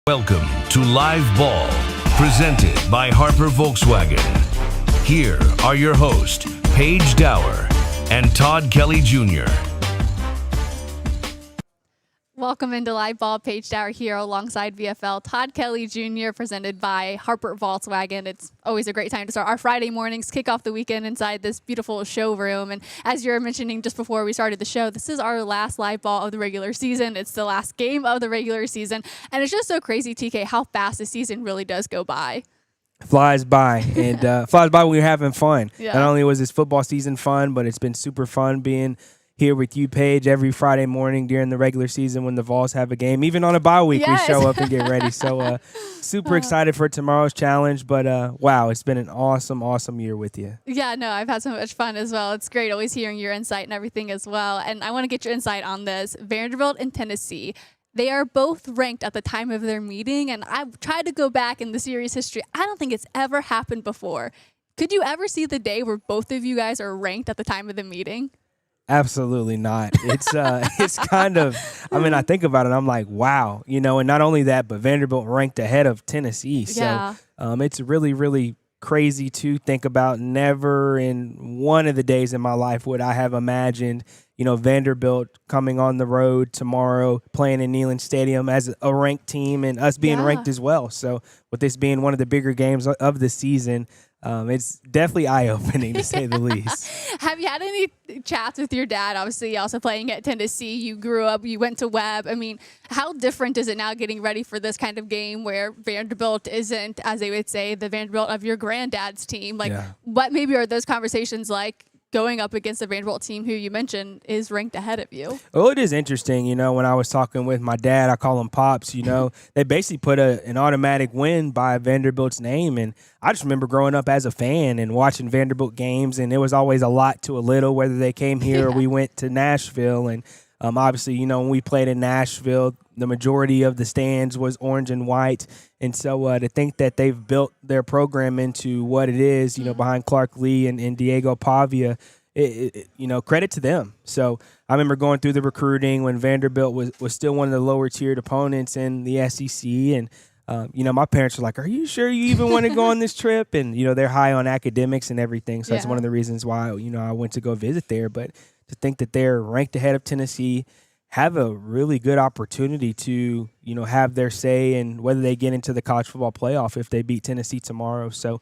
Welcome to Live Ball, presented by Harper Volkswagen. Here are your hosts, Paige Dauer and Todd Kelly Jr. Welcome into Live Ball. Paige Dauer here alongside VFL Todd Kelly Jr., presented by Harper Volkswagen. It's always a great time to start our Friday mornings, kick off the weekend inside this beautiful showroom. And as you were mentioning just before we started the show, this is our last Live Ball of the regular season. It's the last game of the regular season. And it's just so crazy, TK, how fast the season really does go by. Flies by, and flies by when you're having fun. Yeah. Not only was this football season fun, but it's been super fun being here with you, Paige, every Friday morning during the regular season when the Vols have a game. Even on a bye week, Yes. We show up and get ready. So super excited for tomorrow's challenge. But, wow, it's been an awesome year with you. Yeah, no, I've had so much fun as well. It's great always hearing your insight and everything as well. And I want to get your insight on this. Vanderbilt and Tennessee, they are both ranked at the time of their meeting. And I've tried to go back in the series history. I don't think it's ever happened before. Could you ever see the day where both of you guys are ranked at the time of the meeting? Absolutely not. It's kind of, I mean, I think about it, I'm like, wow, and not only that, but Vanderbilt ranked ahead of Tennessee. So Yeah. It's really crazy to think about. Never in one of the days in my life would I have imagined, Vanderbilt coming on the road tomorrow, playing in Neyland Stadium as a ranked team and us being ranked as well. So with this being one of the bigger games of the season, it's definitely eye-opening to say the least. Have you had any chats with your dad? Obviously, also playing at Tennessee. You grew up, you went to Webb. I mean, how different is it now getting ready for this kind of game where Vanderbilt isn't, as they would say, the Vanderbilt of your granddad's team? Like, what maybe are those conversations like going up against the Vanderbilt team who you mentioned is ranked ahead of you? Well, it is interesting. When I was talking with my dad, I call him Pops, they basically put an automatic win by Vanderbilt's name. And I just remember growing up as a fan and watching Vanderbilt games, and it was always a lot to a little, whether they came here or we went to Nashville. And obviously, when we played in Nashville, the majority of the stands was orange and white. And so to think that they've built their program into what it is, behind Clark Lee and DIego Pavia, credit to them. So I remember going through the recruiting when Vanderbilt was still one of the lower tiered opponents in the SEC. And, my parents were like, are you sure you even want to go on this trip? And, they're high on academics and everything. So that's one of the reasons why, I went to go visit there. But to think that they're ranked ahead of Tennessee, have a really good opportunity to, have their say in whether they get into the college football playoff if they beat Tennessee tomorrow. So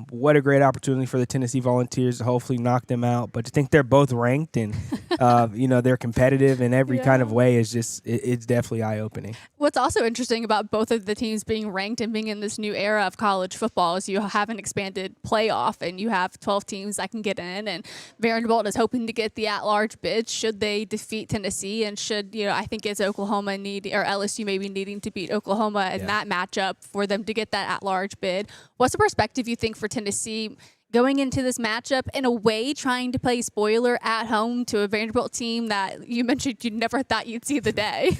what a great opportunity for the Tennessee Volunteers to hopefully knock them out. But to think they're both ranked and, they're competitive in every kind of way is just, it's definitely eye-opening. What's also interesting about both of the teams being ranked and being in this new era of college football is you have an expanded playoff and you have 12 teams that can get in, and Vanderbilt is hoping to get the at-large bid should they defeat Tennessee, and should, I think it's Oklahoma or LSU maybe needing to beat Oklahoma in that matchup for them to get that at-large bid. What's the perspective you think for Tennessee going into this matchup, in a way trying to play spoiler at home to a Vanderbilt team that you mentioned you never thought you'd see the day?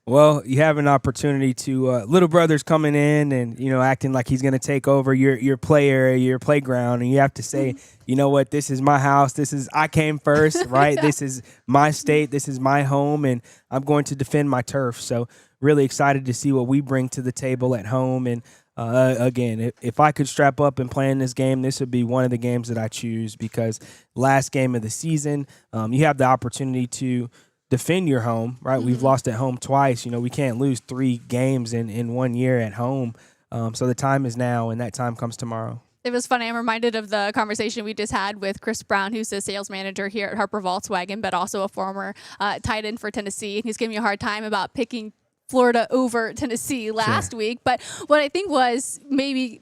Well, you have an opportunity to little brother's coming in and, acting like he's going to take over your play area, your playground. And you have to say, you know what, this is my house. I came first, right? This is my state. This is my home, and I'm going to defend my turf. So really excited to see what we bring to the table at home. And again, if I could strap up and play in this game, this would be one of the games that I choose, because last game of the season, you have the opportunity to defend your home, right? Mm-hmm. We've lost at home twice. We can't lose 3 games in 1 year at home. So the time is now, and that time comes tomorrow. It was funny. I'm reminded of the conversation we just had with Chris Brown, who's the sales manager here at Harper Volkswagen, but also a former tight end for Tennessee. And he's giving me a hard time about picking Florida over Tennessee last week. But what I think was maybe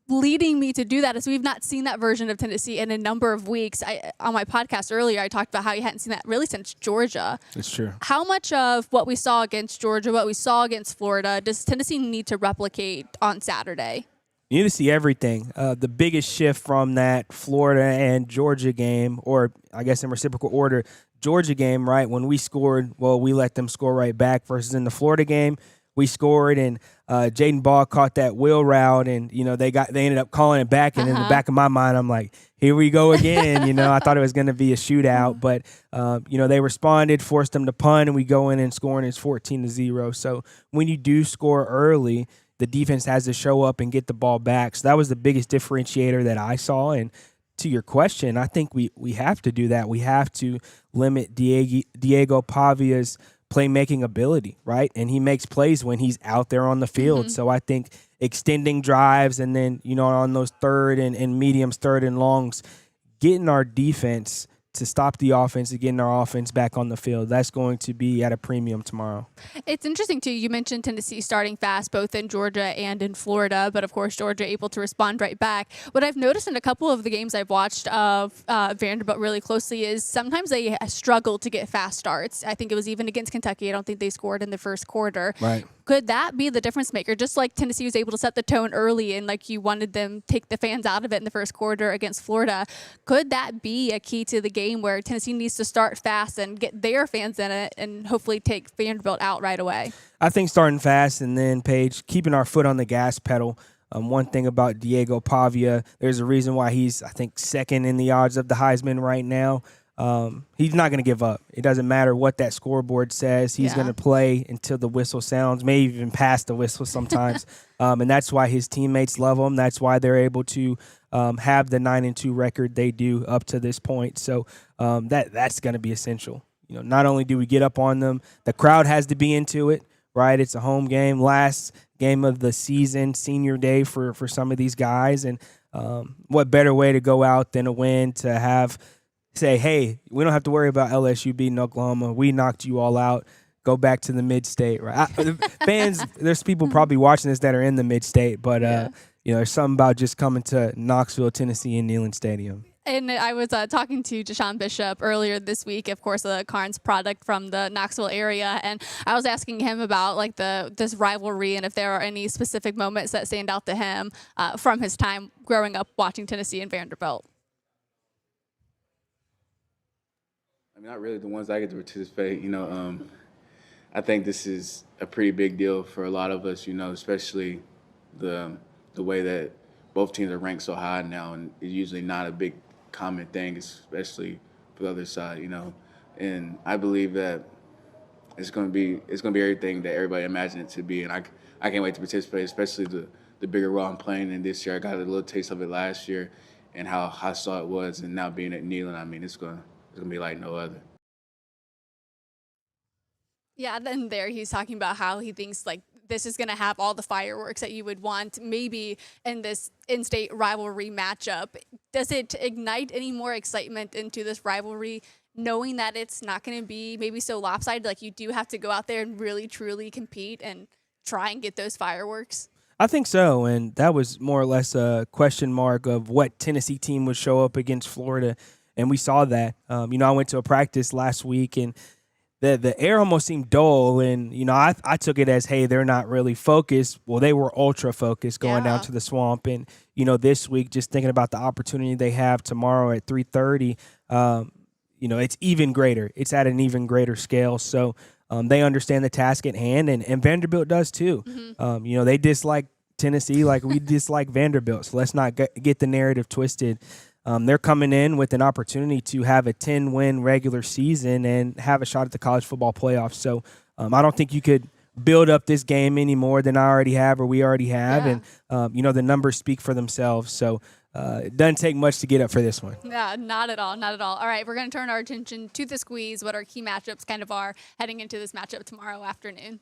leading me to do that is we've not seen that version of Tennessee in a number of weeks. On my podcast earlier, I talked about how you hadn't seen that really since Georgia. It's true. How much of what we saw against Georgia, what we saw against Florida, does Tennessee need to replicate on Saturday? You need to see everything. The biggest shift from that Florida and Georgia game, or I guess in reciprocal order, Georgia game, right, when we scored, well, we let them score right back, versus in the Florida game, we scored, and Jaden Ball caught that wheel route, and they ended up calling it back. And in the back of my mind, I'm like, here we go again. I thought it was going to be a shootout, but they responded, forced them to punt, and we go in and scoring is 14-0. So when you do score early, the defense has to show up and get the ball back. So that was the biggest differentiator that I saw. And to your question, I think we have to do that. We have to limit Diego Pavia's playmaking ability, right? And he makes plays when he's out there on the field. So I think extending drives and then, on those third and mediums, third and longs, getting our defense to stop the offense and getting our offense back on the field, that's going to be at a premium tomorrow. It's interesting, too. You mentioned Tennessee starting fast, both in Georgia and in Florida, but, of course, Georgia able to respond right back. What I've noticed in a couple of the games I've watched of Vanderbilt really closely is sometimes they struggle to get fast starts. I think it was even against Kentucky. I don't think they scored in the first quarter. Right. Could that be the difference maker? Just like Tennessee was able to set the tone early and like you wanted them to take the fans out of it in the first quarter against Florida, could that be a key to the game where Tennessee needs to start fast and get their fans in it and hopefully take Vanderbilt out right away? I think starting fast and then, Paige, keeping our foot on the gas pedal. One thing about Diego Pavia, there's a reason why he's, I think, second in the odds of the Heisman right now. He's not going to give up. It doesn't matter what that scoreboard says. He's going to play until the whistle sounds, maybe even past the whistle sometimes. And that's why his teammates love him. That's why they're able to have the 9-2 record they do up to this point. So that's going to be essential. Not only do we get up on them, the crowd has to be into it, right? It's a home game, last game of the season, senior day for some of these guys. And what better way to go out than a win to say, hey, we don't have to worry about LSU beating Oklahoma. We knocked you all out. Go back to the mid-state, right? Fans, there's people probably watching this that are in the mid-state, but there's something about just coming to Knoxville, Tennessee, and Neyland Stadium. And I was talking to Deshaun Bishop earlier this week, of course, a Carnes product from the Knoxville area, and I was asking him about like this rivalry and if there are any specific moments that stand out to him from his time growing up watching Tennessee and Vanderbilt. I mean, not really the ones I get to participate. I think this is a pretty big deal for a lot of us, especially the way that both teams are ranked so high now, and it's usually not a big common thing, especially for the other side, And I believe that it's going to be everything that everybody imagined it to be, and I can't wait to participate, especially the bigger role I'm playing in this year. I got a little taste of it last year and how hostile it was, and now being at Neyland, I mean, it's going to be like no other. Yeah, then there he's talking about how he thinks like this is going to have all the fireworks that you would want maybe in this in-state rivalry matchup. Does it ignite any more excitement into this rivalry, knowing that it's not going to be maybe so lopsided? Like you do have to go out there and really, truly compete and try and get those fireworks? I think so, and that was more or less a question mark of what Tennessee team would show up against Florida. And we saw that. I went to a practice last week, and the air almost seemed dull. And, I took it as, hey, they're not really focused. Well, they were ultra focused going down to the swamp. And, this week, just thinking about the opportunity they have tomorrow at 3:30, it's even greater. It's at an even greater scale. So they understand the task at hand, and Vanderbilt does too. Mm-hmm. They dislike Tennessee like we dislike Vanderbilt. So let's not get the narrative twisted. They're coming in with an opportunity to have a 10-win regular season and have a shot at the college football playoffs. So I don't think you could build up this game any more than I already have or we already have. Yeah. And, the numbers speak for themselves. So it doesn't take much to get up for this one. Yeah, not at all. Not at all. All right, we're going to turn our attention to the squeeze, what our key matchups kind of are heading into this matchup tomorrow afternoon.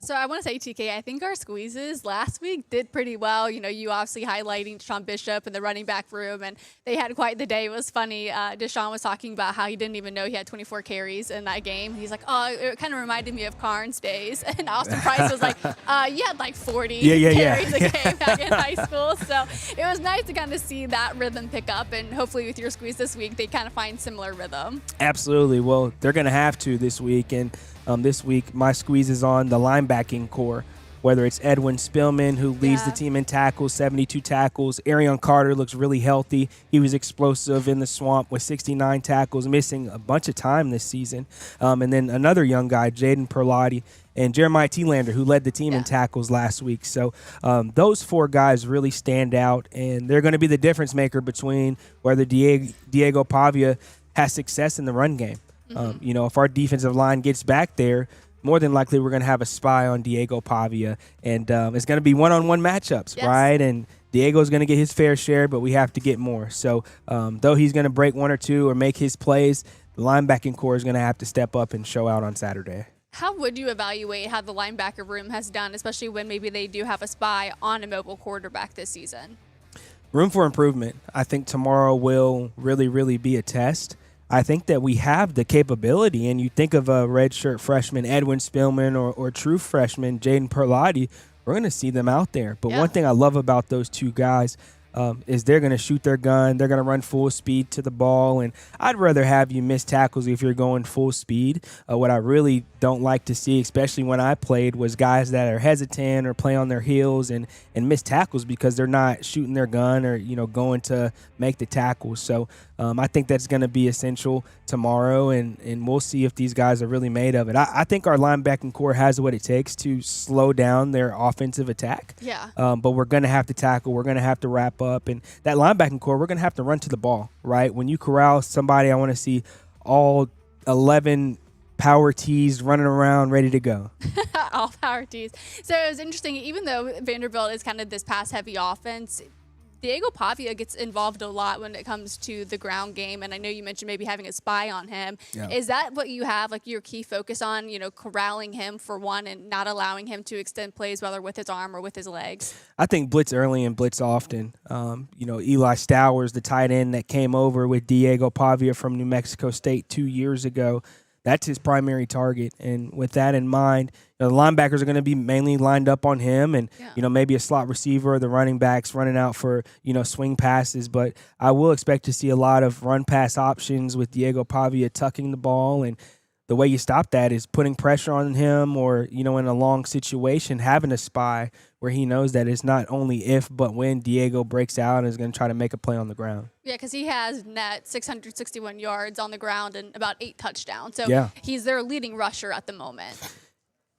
So I want to say, TK, I think our squeezes last week did pretty well. You obviously highlighting Deshaun Bishop in the running back room, and they had quite the day. It was funny. Deshaun was talking about how he didn't even know he had 24 carries in that game. He's like, oh, it kind of reminded me of Carnes days. And Austin Price was like, you had like 40 carries a game back in high school. So it was nice to kind of see that rhythm pick up, and hopefully with your squeeze this week, they kind of find similar rhythm. Absolutely. Well, they're going to have to this week, and this week my squeeze is on the linebacking core. whether it's Edwin Spillman, who leads the team in tackles, 72 tackles. Arion Carter looks really healthy. He was explosive in the swamp with 69 tackles, missing a bunch of time this season. And then another young guy, Jaden Perlotti, and Jeremiah Thielander, who led the team in tackles last week. So those 4 guys really stand out, and they're going to be the difference maker between whether Diego Pavia has success in the run game. If our defensive line gets back there, more than likely we're going to have a spy on Diego Pavia, and it's going to be one-on-one matchups, right? And Diego's going to get his fair share, but we have to get more. So though he's going to break 1 or 2 or make his plays, the linebacking core is going to have to step up and show out on Saturday. How would you evaluate how the linebacker room has done, especially when maybe they do have a spy on a mobile quarterback this season? Room for improvement. I think tomorrow will really, really be a test. I think that we have the capability, and you think of a redshirt freshman, Edwin Spillman, or true freshman, Jaden Perlotti, we're going to see them out there. But one thing I love about those 2 guys is they're going to shoot their gun. They're going to run full speed to the ball, and I'd rather have you miss tackles if you're going full speed. What I really don't like to see, especially when I played, was guys that are hesitant or play on their heels and miss tackles because they're not shooting their gun or going to make the tackles. So I think that's going to be essential tomorrow, and we'll see if these guys are really made of it. I think our linebacking core has what it takes to slow down their offensive attack. But we're going to have to tackle. We're going to have to wrap up. And that linebacking core, we're going to have to run to the ball, right? When you corral somebody, I want to see all 11 power tees running around ready to go. All power tees. So it was interesting, even though Vanderbilt is kind of this pass-heavy offense, Diego Pavia gets involved a lot when it comes to the ground game, and I know you mentioned maybe having a spy on him. Is that what you have, like, your key focus on, corralling him for one and not allowing him to extend plays, whether with his arm or with his legs? I think blitz early and blitz often. Eli Stowers, the tight end that came over with Diego Pavia from New Mexico State 2 years ago, that's his primary target. And with that in mind, the linebackers are going to be mainly lined up on him and, maybe a slot receiver or the running backs running out for, swing passes. But I will expect to see a lot of run pass options with Diego Pavia tucking the ball. And the way you stop that is putting pressure on him or, in a long situation, having a spy where he knows that it's not only if but when Diego breaks out and is going to try to make a play on the ground. Yeah, because he has net 661 yards on the ground and about 8 touchdowns. So he's their leading rusher at the moment.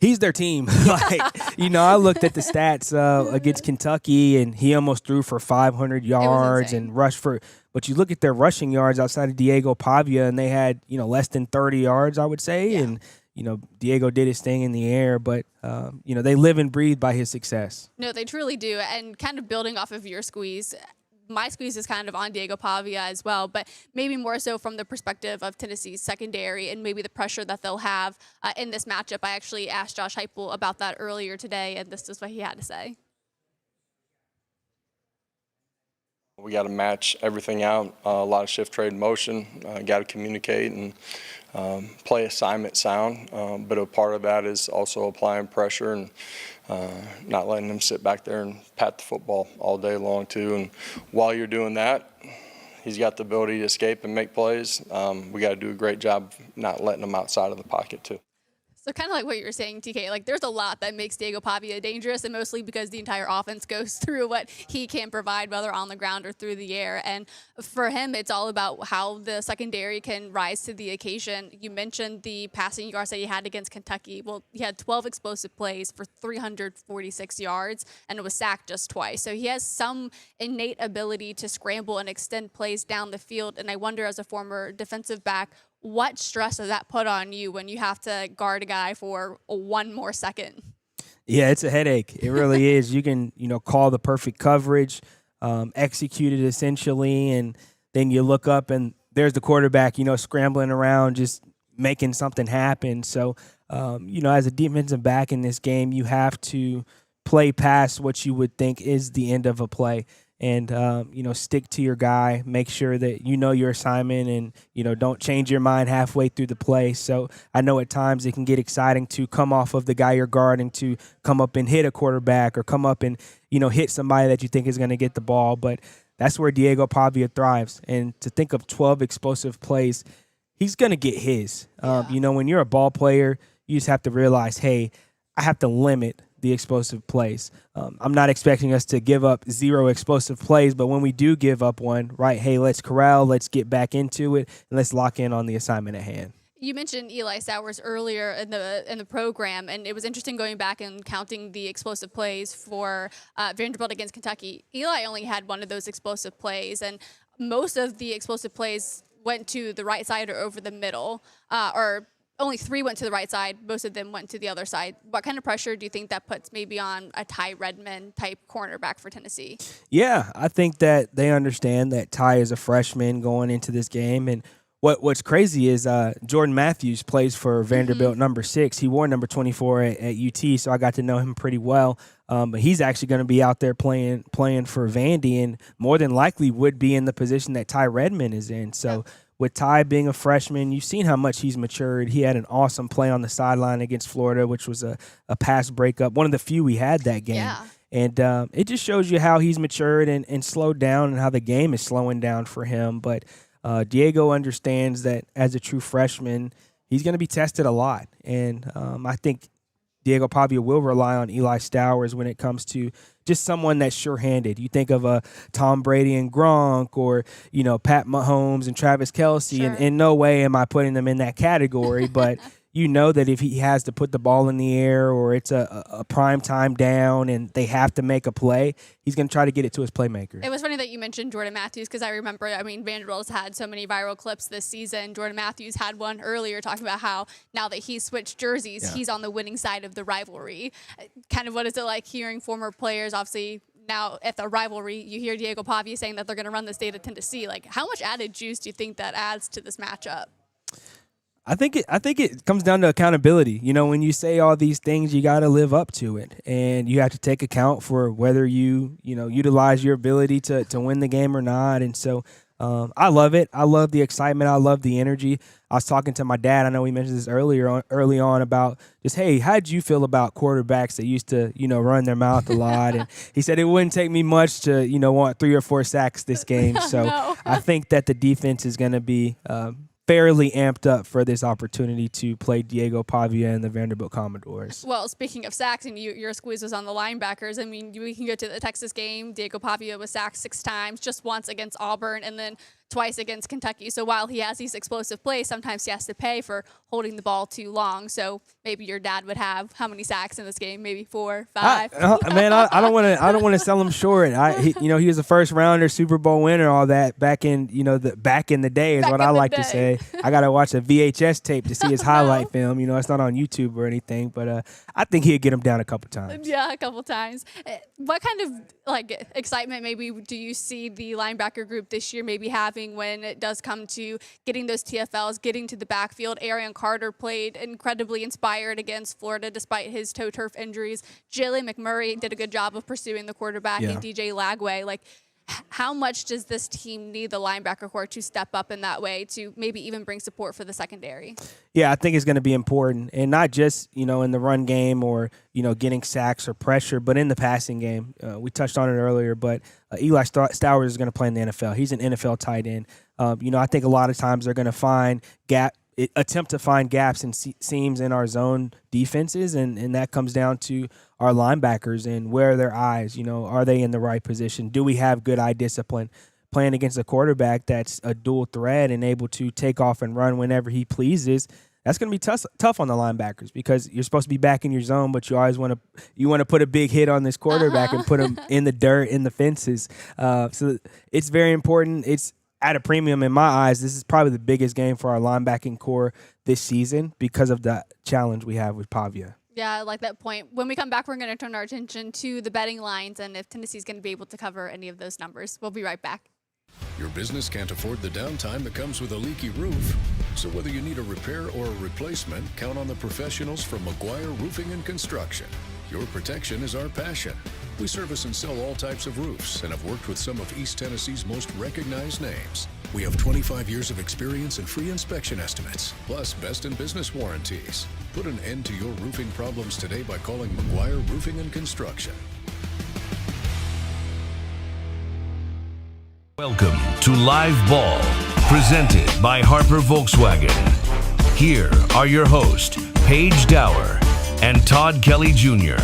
He's their team. I looked at the stats against Kentucky, and he almost threw for 500 yards and rushed for. But you look at their rushing yards outside of Diego Pavia, and they had less than 30 yards, I would say. And Diego did his thing in the air, but they live and breathe by his success. No, they truly do. And kind of building off of your squeeze, my squeeze is kind of on Diego Pavia as well, but maybe more so from the perspective of Tennessee's secondary and maybe the pressure that they'll have in this matchup. I actually asked Josh Heupel about that earlier today, and this is what he had to say. We got to match everything out, a lot of shift trade motion, got to communicate and play assignment sound, but a part of that is also applying pressure and not letting them sit back there and pat the football all day long too. And while you're doing that, he's got the ability to escape and make plays. We got to do a great job not letting him outside of the pocket too. So kind of like what you were saying, TK, like there's a lot that makes Diego Pavia dangerous, and mostly because the entire offense goes through what he can provide, whether on the ground or through the air. And for him, it's all about how the secondary can rise to the occasion. You mentioned the passing yards that he had against Kentucky. Well, he had 12 explosive plays for 346 yards, and it was sacked just twice. So he has some innate ability to scramble and extend plays down the field. And I wonder, as a former defensive back, what stress does that put on you when you have to guard a guy for one more second? Yeah, it's a headache. It really is. You can, call the perfect coverage, execute it essentially, and then you look up and there's the quarterback, scrambling around, just making something happen. So, as a defensive back in this game, you have to play past what you would think is the end of a play. And, stick to your guy, make sure that you know your assignment and, don't change your mind halfway through the play. So I know at times it can get exciting to come off of the guy you're guarding to come up and hit a quarterback or come up and, hit somebody that you think is going to get the ball. But that's where Diego Pavia thrives. And to think of 12 explosive plays, he's going to get his. When you're a ball player, you just have to realize, hey, I have to limit the explosive plays. I'm not expecting us to give up 0 explosive plays, but when we do give up one, right, hey, let's corral, let's get back into it, and let's lock in on the assignment at hand. You mentioned Eli Sowers earlier in the program, and it was interesting going back and counting the explosive plays for Vanderbilt against Kentucky. Eli only had one of those explosive plays, and most of the explosive plays went to the right side or over the middle, or only 3 went to the right side. Most of them went to the other side. What kind of pressure do you think that puts maybe on a Ty Redmond type cornerback for Tennessee? Yeah, I think that they understand that Ty is a freshman going into this game, and what's crazy is Jordan Matthews plays for Vanderbilt number 6. He wore number 24 at UT, so I got to know him pretty well. But he's actually going to be out there playing for Vandy, and more than likely would be in the position that Ty Redmond is in. So with Ty being a freshman, you've seen how much he's matured. He had an awesome play on the sideline against Florida, which was a pass breakup, one of the few we had that game. Yeah. And it just shows you how he's matured and slowed down, and how the game is slowing down for him. But Diego understands that as a true freshman, he's going to be tested a lot. And I think DIego Pavia will rely on Eli Stowers when it comes to just someone that's sure-handed. You think of Tom Brady and Gronk, or, Pat Mahomes and Travis Kelce, Sure. and in no way am I putting them in that category, but you know that if he has to put the ball in the air, or it's a prime time down and they have to make a play, he's going to try to get it to his playmaker. It was funny that you mentioned Jordan Matthews, because I remember, Vanderbilt's had so many viral clips this season. Jordan Matthews had one earlier talking about how now that he's switched jerseys, he's on the winning side of the rivalry. Kind of what is it like hearing former players, obviously, now at the rivalry, you hear DIego Pavia saying that they're going to run the state of Tennessee. Like, how much added juice do you think that adds to this matchup? I think it comes down to accountability. When you say all these things, you got to live up to it, and you have to take account for whether you utilize your ability to win the game or not. And so I love it. I love the excitement. I love the energy. I was talking to my dad. I know we mentioned this early on about just, hey, how did you feel about quarterbacks that used to run their mouth a lot? And he said it wouldn't take me much to want 3 or 4 sacks this game. So No. I think that the defense is going to be fairly amped up for this opportunity to play DIego Pavia and the Vanderbilt Commodores. Well, speaking of sacks, and your squeeze was on the linebackers, we can go to the Texas game. DIego Pavia was sacked 6 times, just once against Auburn, and then twice against Kentucky. So while he has these explosive plays, sometimes he has to pay for holding the ball too long. So maybe your dad would have how many sacks in this game? Maybe 4, 5. I don't want to sell him short. He was a first rounder, Super Bowl winner, all that back in the day is Back what in I the like to day. say. I got to watch a VHS tape to see his highlight film. It's not on YouTube or anything, but I think he'd get him down a couple times. Yeah, a couple times. What kind of excitement maybe do you see the linebacker group this year maybe having when it does come to getting those TFLs, getting to the backfield? Arian Carter played incredibly inspired against Florida despite his toe turf injuries. Jalen McMurray did a good job of pursuing the quarterback, and DJ Lagway. How much does this team need the linebacker corps to step up in that way to maybe even bring support for the secondary? Yeah, I think it's going to be important, and not just in the run game or getting sacks or pressure, but in the passing game. We touched on it earlier, but Eli Stowers is going to play in the NFL. He's an NFL tight end. I think a lot of times they're going to attempt to find gaps and seams in our zone defenses, and that comes down to our linebackers and where are their eyes. Are they in the right position? Do we have good eye discipline? Playing against a quarterback that's a dual threat and able to take off and run whenever he pleases, that's going to be tough on the linebackers, because you're supposed to be back in your zone, but you always want to put a big hit on this quarterback and put him in the dirt, in the fences. So it's very important. It's at a premium in my eyes. This is probably the biggest game for our linebacking core this season because of the challenge we have with Pavia. Yeah, I like that point. When we come back, we're going to turn our attention to the betting lines and if Tennessee's going to be able to cover any of those numbers. We'll be right back. Your business can't afford the downtime that comes with a leaky roof. So whether you need a repair or a replacement, count on the professionals from McGuire Roofing and Construction. Your protection is our passion. We service and sell all types of roofs and have worked with some of East Tennessee's most recognized names. We have 25 years of experience and free inspection estimates, plus best in business warranties. Put an end to your roofing problems today by calling McGuire Roofing and Construction. Welcome to Live Ball, presented by Harper Volkswagen. Here are your hosts, Paige Dauer and Todd Kelly Jr.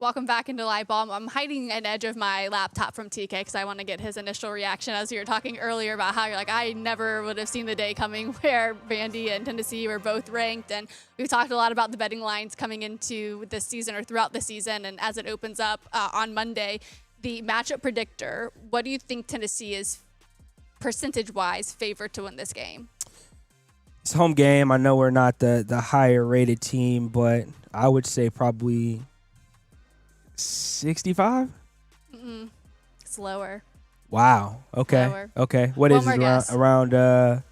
welcome back into live ball. I'm hiding an edge of my laptop from TK because I want to get his initial reaction as you were talking earlier about how you're like, I never would have seen the day coming where Vandy and Tennessee were both ranked. And we've talked a lot about the betting lines coming into this season or throughout the season. And as it opens up on Monday, the matchup predictor, what do you think Tennessee is percentage-wise favored to win this game? It's a home game. I know we're not the higher rated team, but I would say probably 65. It's lower. Wow. Okay. Lower. Okay. What One is more it guess. around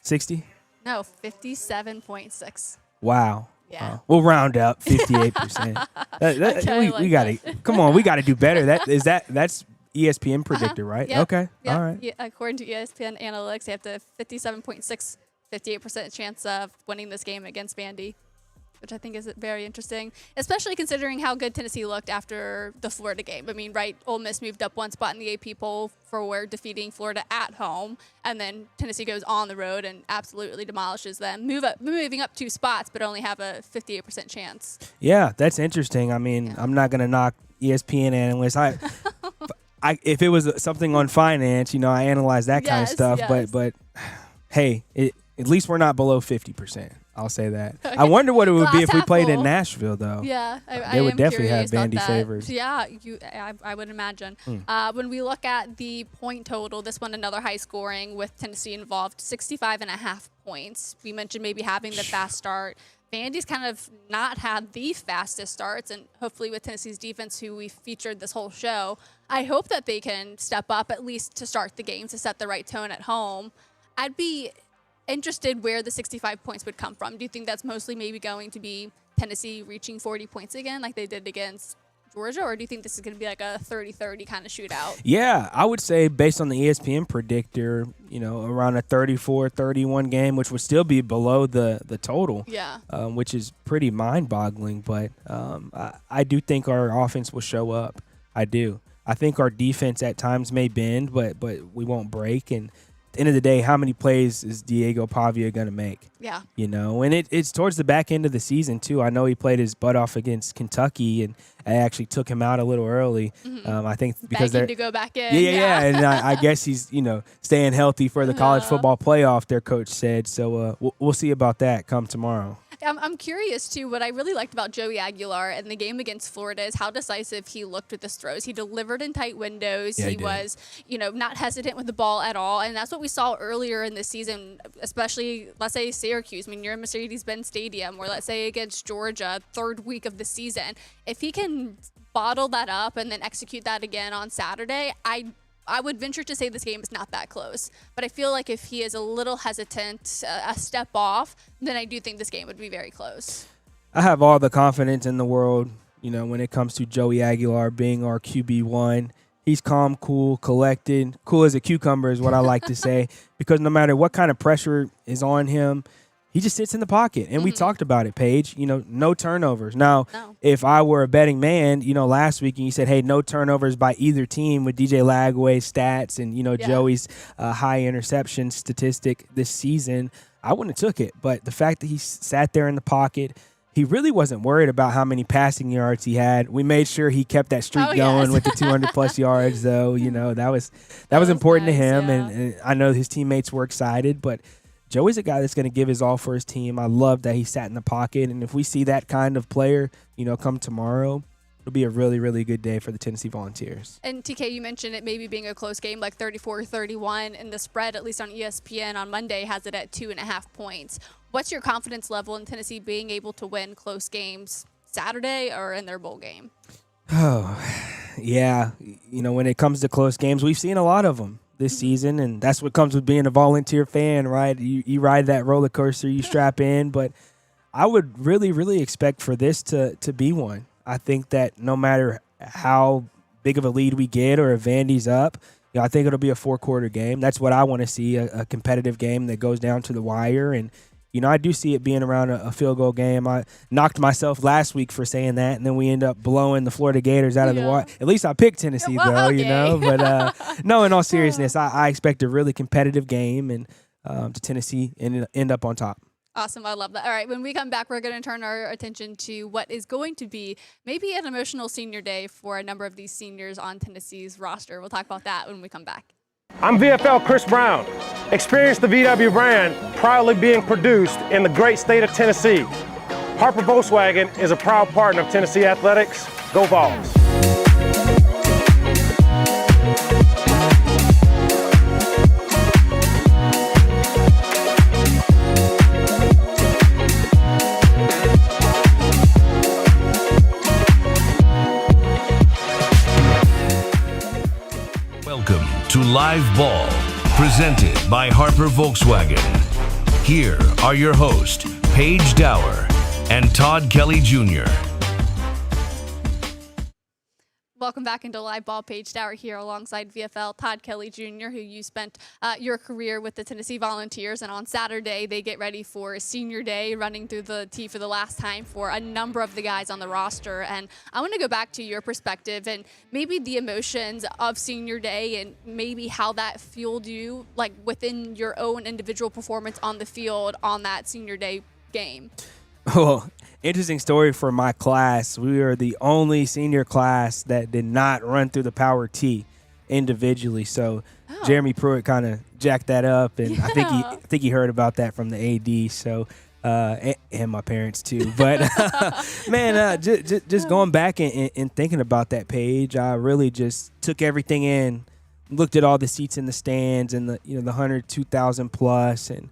60? No, 57.6. Wow. Yeah. We'll round up 58%. We got to come on. We got to do better. That's ESPN predictor, right? Yep. Okay. Yep. All right. Yeah, according to ESPN analytics, they have the 57.6, 58% chance of winning this game against Vandy, which I think is very interesting, especially considering how good Tennessee looked after the Florida game. I mean, right, Ole Miss moved up one spot in the AP poll for defeating Florida at home, and then Tennessee goes on the road and absolutely demolishes them, moving up 2 spots, but only have a 58% chance. Yeah, that's interesting. I mean, I'm not going to knock ESPN analysts. If it was something on finance, I analyze that kind of stuff, but hey, at least we're not below 50%. I'll say that. I wonder what it would be if we played in Nashville, though. Yeah, they would definitely have Vandy favors. Yeah, I would imagine. When we look at the point total, this one another high scoring with Tennessee involved, 65.5 points. We mentioned maybe having the fast start. Vandy's kind of not had the fastest starts, and hopefully with Tennessee's defense, who we featured this whole show, I hope that they can step up at least to start the game to set the right tone at home. I'd be interested where the 65 points would come from. Do you think that's mostly maybe going to be Tennessee reaching 40 points again like they did against Georgia, or do you think this is going to be like a 30-30 kind of shootout? Yeah, I would say based on the ESPN predictor, around a 34-31 game, which would still be below the total, which is pretty mind-boggling. But I do think our offense will show up. I do. I think our defense at times may bend, but we won't break. And at the end of the day, how many plays is DIego Pavia going to make? Yeah. And it's towards the back end of the season, too. I know he played his butt off against Kentucky, and I actually took him out a little early. I think because they're to go back in. Yeah. And I guess he's, staying healthy for the college football playoff, their coach said. So we'll see about that come tomorrow. I'm curious, too. What I really liked about Joey Aguilar in the game against Florida is how decisive he looked with his throws. He delivered in tight windows. Yeah, he was, not hesitant with the ball at all. And that's what we saw earlier in the season, especially, let's say, Syracuse. I mean, you're in Mercedes-Benz Stadium, or let's say against Georgia, third week of the season. If he can bottle that up and then execute that again on Saturday, I would venture to say this game is not that close. But I feel like if he is a little hesitant, a step off, then I do think this game would be very close. I have all the confidence in the world, when it comes to Joey Aguilar being our QB1. He's calm, cool, collected. Cool as a cucumber is what I like to say. Because no matter what kind of pressure is on him, he just sits in the pocket. And we talked about it, Paige. No turnovers. Now, if I were a betting man, last week and you said, hey, no turnovers by either team with DJ Lagway's stats and, Joey's high interception statistic this season, I wouldn't have took it. But the fact that he sat there in the pocket, he really wasn't worried about how many passing yards he had. We made sure he kept that streak going with the 200-plus yards, though. That was important nice, to him. And I know his teammates were excited, but Joey's a guy that's going to give his all for his team. I love that he sat in the pocket. And if we see that kind of player, come tomorrow, it'll be a really, really good day for the Tennessee Volunteers. And TK, you mentioned it maybe being a close game, like 34-31, and the spread, at least on ESPN on Monday, has it at 2.5 points. What's your confidence level in Tennessee being able to win close games Saturday or in their bowl game? Oh, yeah. When it comes to close games, we've seen a lot of them this season, and that's what comes with being a volunteer fan, right? You ride that roller coaster, you strap in, but I would really, really expect for this to be one. I think that no matter how big of a lead we get or if Vandy's up, I think it'll be a 4-quarter game. That's what I want to see, a competitive game that goes down to the wire. And I do see it being around a field goal game. I knocked myself last week for saying that, and then we end up blowing the Florida Gators out of the water. At least I picked Tennessee, though, okay. But no, in all seriousness, I expect a really competitive game and to Tennessee end up on top. Awesome. I love that. All right. When we come back, we're going to turn our attention to what is going to be maybe an emotional senior day for a number of these seniors on Tennessee's roster. We'll talk about that when we come back. I'm VFL Chris Brown. Experience the VW brand proudly being produced in the great state of Tennessee. Harper Volkswagen is a proud partner of Tennessee Athletics. Go Vols! Welcome to Live Ball, presented by Harper Volkswagen. Here are your hosts, Paige Dauer and Todd Kelly Jr. Welcome back into Live Ball. Paige Dauer here alongside VFL Todd Kelly Jr., who you spent your career with the Tennessee Volunteers. And on Saturday, they get ready for Senior Day, running through the tee for the last time for a number of the guys on the roster. And I want to go back to your perspective and maybe the emotions of Senior Day and maybe how that fueled you, like within your own individual performance on the field on that Senior Day game. Well, interesting story for my class. We were the only senior class that did not run through the power tee individually. So Jeremy Pruitt kind of jacked that up, and I think he heard about that from the AD. So and my parents too. But man, just going back and thinking about that page, I really just took everything in, looked at all the seats in the stands and the 102,000 plus, and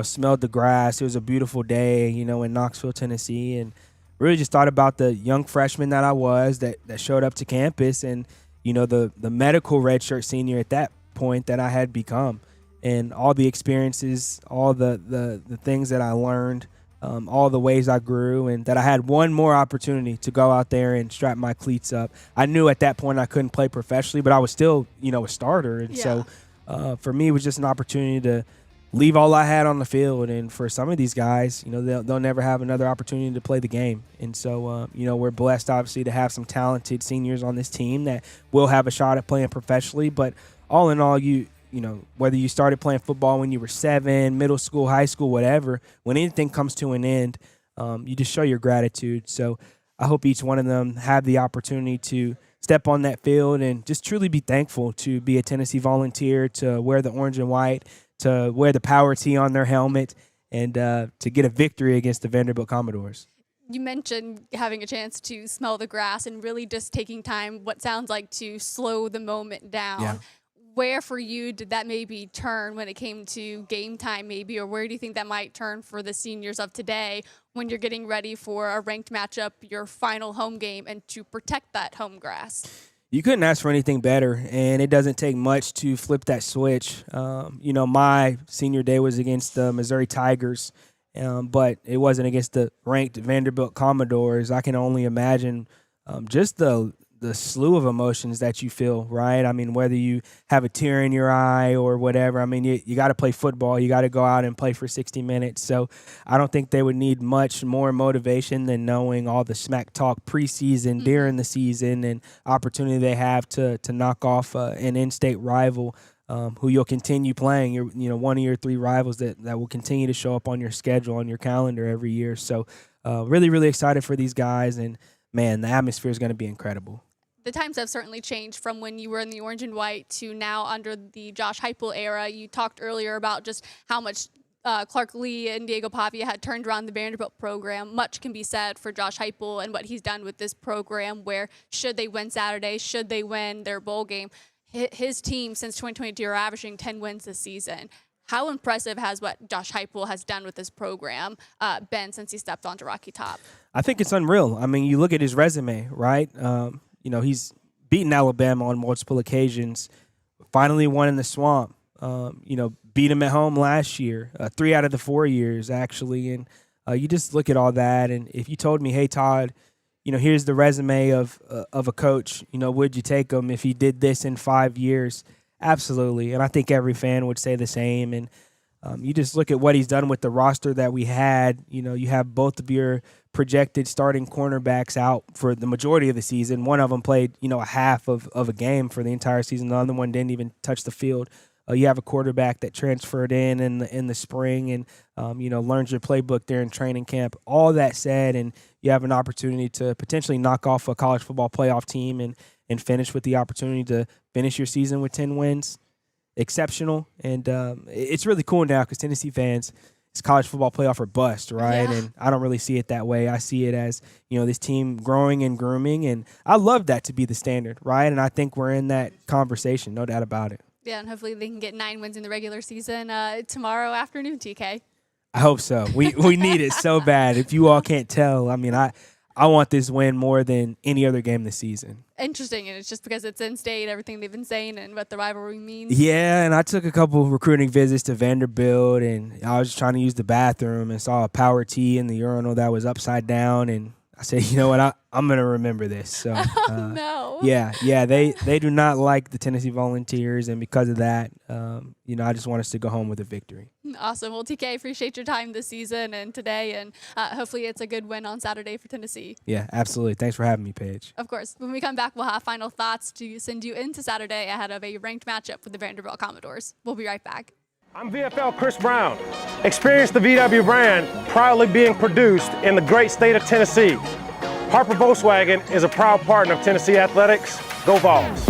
smelled the grass. It was a beautiful day, in Knoxville, Tennessee, and really just thought about the young freshman that I was that showed up to campus, and the medical redshirt senior at that point that I had become, and all the experiences, all the things that I learned, all the ways I grew, and that I had one more opportunity to go out there and strap my cleats up. I knew at that point I couldn't play professionally, but I was still a starter, and so for me it was just an opportunity to leave all I had on the field. And for some of these guys, they'll never have another opportunity to play the game. And so, we're blessed, obviously, to have some talented seniors on this team that will have a shot at playing professionally. But all in all, whether you started playing football when you were 7, middle school, high school, whatever, when anything comes to an end, you just show your gratitude. So I hope each one of them have the opportunity to step on that field and just truly be thankful to be a Tennessee Volunteer, to wear the orange and white, to wear the power tee on their helmet, and to get a victory against the Vanderbilt Commodores. You mentioned having a chance to smell the grass and really just taking time, what sounds like, to slow the moment down. Yeah. Where for you did that maybe turn when it came to game time maybe, or where do you think that might turn for the seniors of today when you're getting ready for a ranked matchup, your final home game, and to protect that home grass? You couldn't ask for anything better, and it doesn't take much to flip that switch. My senior day was against the Missouri Tigers, but it wasn't against the ranked Vanderbilt Commodores. I can only imagine just the slew of emotions that you feel, right? I mean, whether you have a tear in your eye or whatever, I mean, you got to play football. You got to go out and play for 60 minutes. So I don't think they would need much more motivation than knowing all the smack talk preseason, during the season, and opportunity they have to knock off an in-state rival who you'll continue playing. You're, one of your 3 rivals that will continue to show up on your schedule, on your calendar every year. So really, really excited for these guys. And, man, the atmosphere is going to be incredible. The times have certainly changed from when you were in the orange and white to now under the Josh Heupel era. You talked earlier about just how much Clark Lee and DIego Pavia had turned around the Vanderbilt program. Much can be said for Josh Heupel and what he's done with this program, where should they win Saturday, should they win their bowl game, his team since 2022 are averaging 10 wins this season. How impressive has what Josh Heupel has done with this program been since he stepped onto Rocky Top? I think it's unreal. I mean, you look at his resume, right? He's beaten Alabama on multiple occasions, finally won in the Swamp, beat him at home last year, 3 out of the 4 years, actually. And you just look at all that, and if you told me, hey, Todd, here's the resume of a coach, would you take him if he did this in 5 years? Absolutely. And I think every fan would say the same. And you just look at what he's done with the roster that we had. You have both of your projected starting cornerbacks out for the majority of the season. One of them played, a half of a game for the entire season. The other one didn't even touch the field. You have a quarterback that transferred in the spring and learns your playbook there in training camp. All that said, and you have an opportunity to potentially knock off a college football playoff team and finish with the opportunity to finish your season with 10 wins. Exceptional, and it's really cool now because Tennessee fans, it's college football playoff or bust, right? Yeah. And I don't really see it that way. I see it as, this team growing and grooming, and I love that to be the standard, right? And I think we're in that conversation, no doubt about it. Yeah, and hopefully they can get 9 wins in the regular season tomorrow afternoon, TK. I hope so. We need it so bad. If you all can't tell, I mean, I want this win more than any other game this season. Interesting, and it's just because it's in-state, everything they've been saying and what the rivalry means. Yeah, and I took a couple recruiting visits to Vanderbilt, and I was trying to use the bathroom and saw a power tee in the urinal that was upside down, and I said, you know what, I'm going to remember this. So, No. Yeah, they do not like the Tennessee Volunteers, and because of that, I just want us to go home with a victory. Awesome. Well, TK, appreciate your time this season and today, and hopefully it's a good win on Saturday for Tennessee. Yeah, absolutely. Thanks for having me, Paige. Of course. When we come back, we'll have final thoughts to send you into Saturday ahead of a ranked matchup with the Vanderbilt Commodores. We'll be right back. I'm VFL Chris Brown. Experience the VW brand proudly being produced in the great state of Tennessee. Harper Volkswagen is a proud partner of Tennessee Athletics. Go Vols!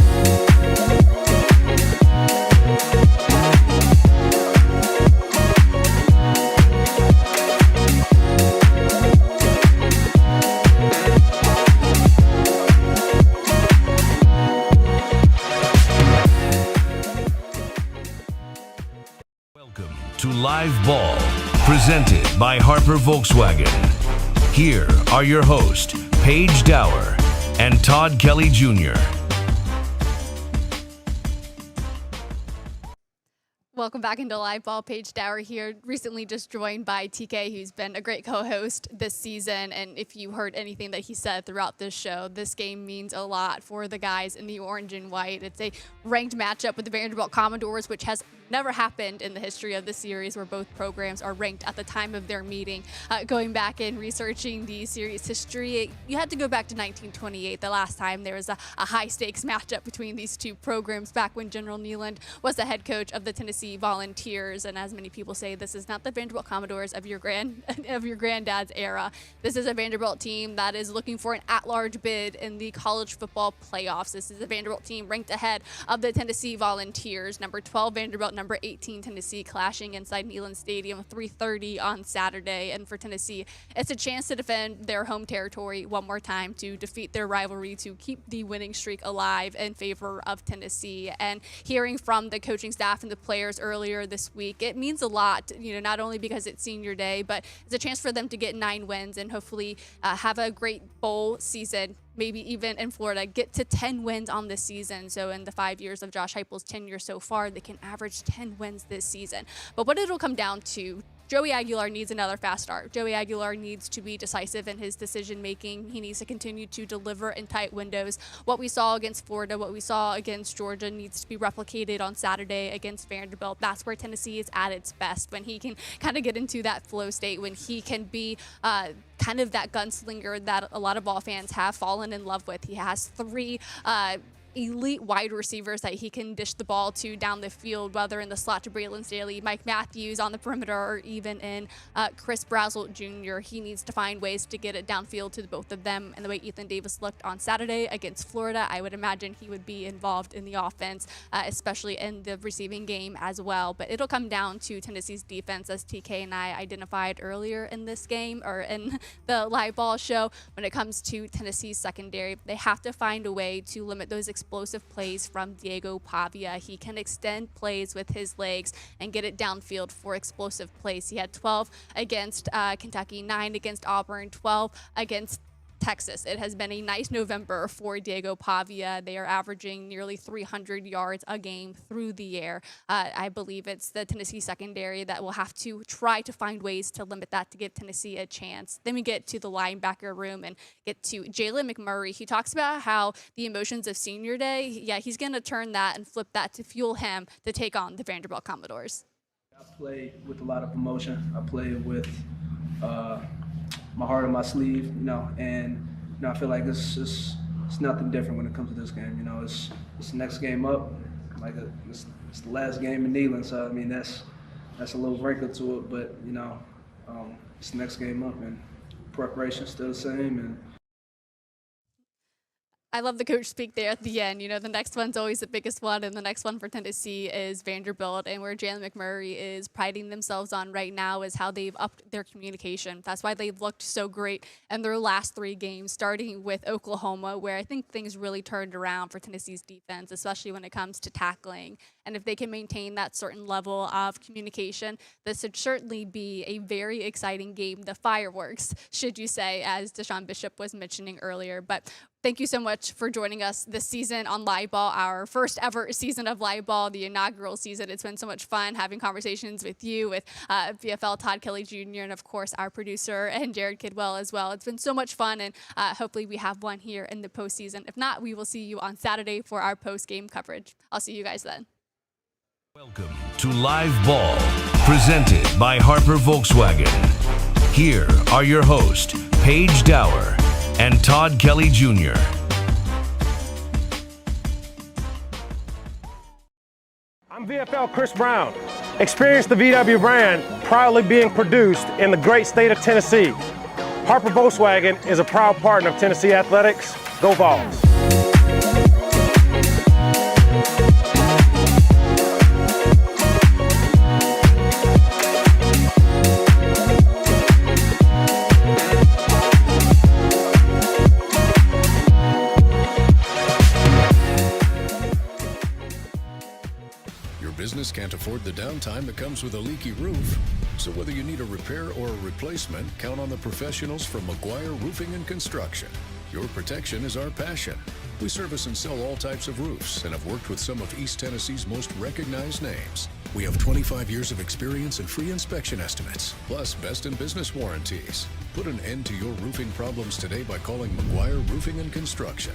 Welcome to Live Ball, presented by Harper Volkswagen. Here are your hosts, Paige Dauer and Todd Kelly Jr. Welcome back into Live Ball. Paige Dauer here, recently just joined by TK, who's been a great co-host this season. And if you heard anything that he said throughout this show, this game means a lot for the guys in the orange and white. It's a ranked matchup with the Vanderbilt Commodores, which has never happened in the history of the series where both programs are ranked at the time of their meeting. Going back and researching the series history, you had to go back to 1928, the last time there was a high-stakes matchup between these two programs, back when General Neyland was the head coach of the Tennessee Volunteers. And as many people say, this is not the Vanderbilt Commodores of your granddad's era. This is a Vanderbilt team that is looking for an at-large bid in the college football playoffs. This is a Vanderbilt team ranked ahead of the Tennessee Volunteers. Number 12 Vanderbilt, number 18 Tennessee, clashing inside Neyland Stadium 3:30 on Saturday. And for Tennessee, it's a chance to defend their home territory one more time, to defeat their rivalry, to keep the winning streak alive in favor of Tennessee. And hearing from the coaching staff and the players earlier this week, it means a lot, not only because it's senior day, but it's a chance for them to get 9 wins and hopefully have a great bowl season, maybe even in Florida, get to 10 wins on this season. So in the 5 years of Josh Heupel's tenure so far, they can average 10 wins this season. But what it'll come down to, Joey Aguilar needs another fast start. Joey Aguilar needs to be decisive in his decision-making. He needs to continue to deliver in tight windows. What we saw against Florida, what we saw against Georgia needs to be replicated on Saturday against Vanderbilt. That's where Tennessee is at its best, when he can kind of get into that flow state, when he can be kind of that gunslinger that a lot of ball fans have fallen in love with. He has 3 elite wide receivers that he can dish the ball to down the field, whether in the slot to Braylon Staley, Mike Matthews on the perimeter, or even in Chris Brazzell Jr. He needs to find ways to get it downfield to both of them. And the way Ethan Davis looked on Saturday against Florida, I would imagine he would be involved in the offense, especially in the receiving game as well. But it'll come down to Tennessee's defense, as TK and I identified earlier in this game, or in the Live Ball show. When it comes to Tennessee's secondary, they have to find a way to limit those explosive plays from DIego Pavia. He can extend plays with his legs and get it downfield for explosive plays. He had 12 against Kentucky, 9 against Auburn, 12 against Texas. It has been a nice November for DIego Pavia. They are averaging nearly 300 yards a game through the air. I believe it's the Tennessee secondary that will have to try to find ways to limit that to give Tennessee a chance. Then we get to the linebacker room and get to Jalen McMurray. He talks about how the emotions of senior day, he's going to turn that and flip that to fuel him to take on the Vanderbilt Commodores. I play with a lot of emotion. I play with my heart on my sleeve, and I feel like it's nothing different when it comes to this game. It's the next game up. Like it's it's the last game in Neyland, so I mean that's a little wrinkle to it. But it's the next game up, and preparation still the same. And I love the coach speak there at the end. The next one's always the biggest one, and the next one for Tennessee is Vanderbilt. And where Jalen McMurray is priding themselves on right now is how they've upped their communication. That's why they've looked so great in their last 3 games, starting with Oklahoma, where I think things really turned around for Tennessee's defense, especially when it comes to tackling. And if they can maintain that certain level of communication, this would certainly be a very exciting game. The fireworks, should you say, as Deshaun Bishop was mentioning earlier. But thank you so much for joining us this season on Live Ball, our first ever season of Live Ball, the inaugural season. It's been so much fun having conversations with you, with VFL Todd Kelly Jr., and of course our producer and Jared Kidwell as well. It's been so much fun, and hopefully we have one here in the postseason. If not, we will see you on Saturday for our post-game coverage. I'll see you guys then. Welcome to Live Ball, presented by Harper Volkswagen. Here are your hosts, Paige Dauer and Todd Kelly Jr. I'm VFL Chris Brown. Experience the VW brand proudly being produced in the great state of Tennessee. Harper Volkswagen is a proud partner of Tennessee Athletics. Go Vols! Business can't afford the downtime that comes with a leaky roof. So whether you need a repair or a replacement, count on the professionals from McGuire Roofing and Construction. Your protection is our passion. We service and sell all types of roofs and have worked with some of East Tennessee's most recognized names. We have 25 years of experience and free inspection estimates, plus best in business warranties. Put an end to your roofing problems today by calling McGuire Roofing and Construction.